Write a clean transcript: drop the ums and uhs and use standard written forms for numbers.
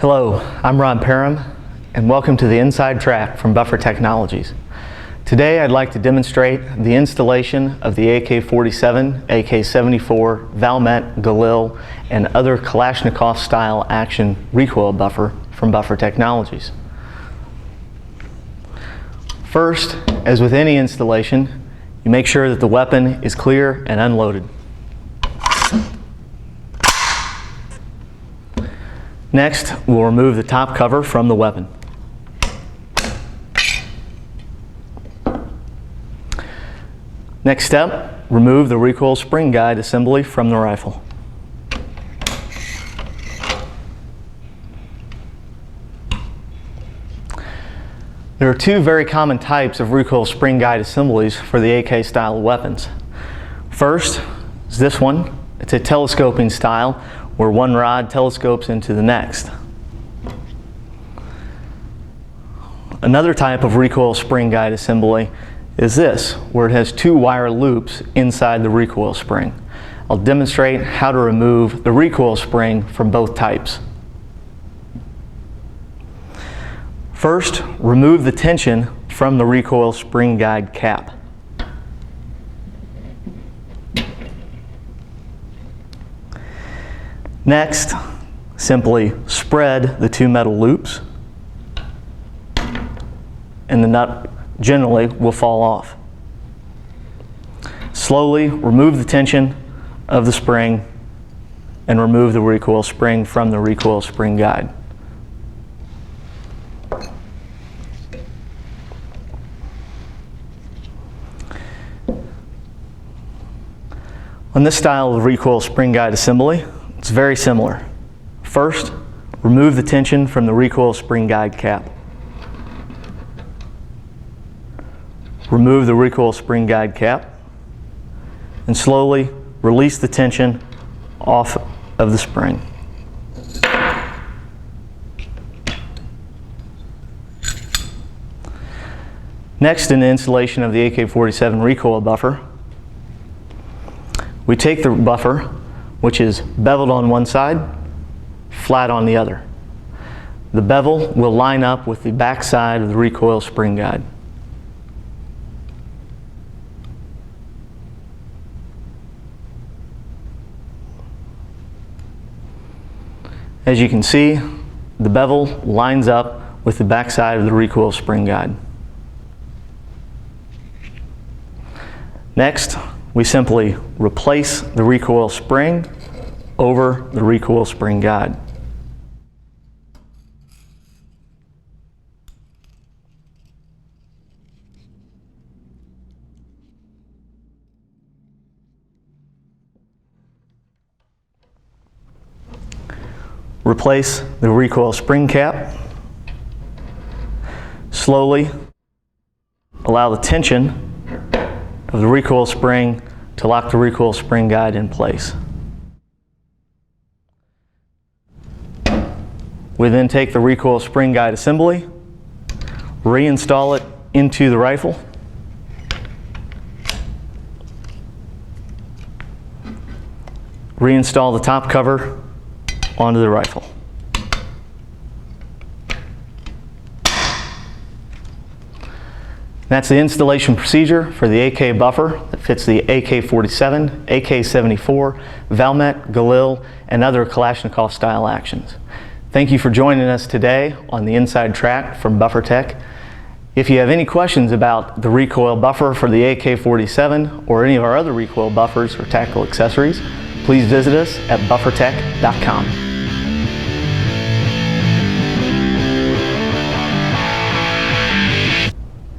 Hello, I'm Parham, and welcome to the Inside Track from Buffer Technologies. Today I'd like to demonstrate the installation of the AK-47, AK-74, Valmet, Galil, and other Kalashnikov style action recoil buffer from Buffer Technologies. First, as with any installation, you make sure that the weapon is clear and unloaded. Next, we'll remove the top cover from the weapon. Next step, remove the recoil spring guide assembly from the rifle. There are two very common types of recoil spring guide assemblies for the AK style of weapons. First is this one. It's a telescoping style where one rod telescopes into the next. Another type of recoil spring guide assembly is this, where it has two wire loops inside the recoil spring. I'll demonstrate how to remove the recoil spring from both types. First, remove the tension from the recoil spring guide cap. Next, simply spread the two metal loops, and the nut generally will fall off. Slowly remove the tension of the spring and remove the recoil spring from the recoil spring guide. On this style of recoil spring guide assembly, it's very similar. First, remove the tension from the recoil spring guide cap. Remove the recoil spring guide cap and slowly release the tension off of the spring. Next, in the installation of the AK-47 recoil buffer, we take the buffer, which is beveled on one side, flat on the other. The bevel will line up with the back side of the recoil spring guide. As you can see, the bevel lines up with the back side of the recoil spring guide. Next, we simply replace the recoil spring over the recoil spring guide. Replace the recoil spring cap. Slowly allow the tension of the recoil spring to lock the recoil spring guide in place. We then take the recoil spring guide assembly, reinstall it into the rifle, reinstall the top cover onto the rifle. That's the installation procedure for the AK buffer that fits the AK-47, AK-74, Valmet, Galil, and other Kalashnikov style actions. Thank you for joining us today on the Inside Track from Buffer Tech. If you have any questions about the recoil buffer for the AK-47 or any of our other recoil buffers or tactical accessories, please visit us at buffertech.com.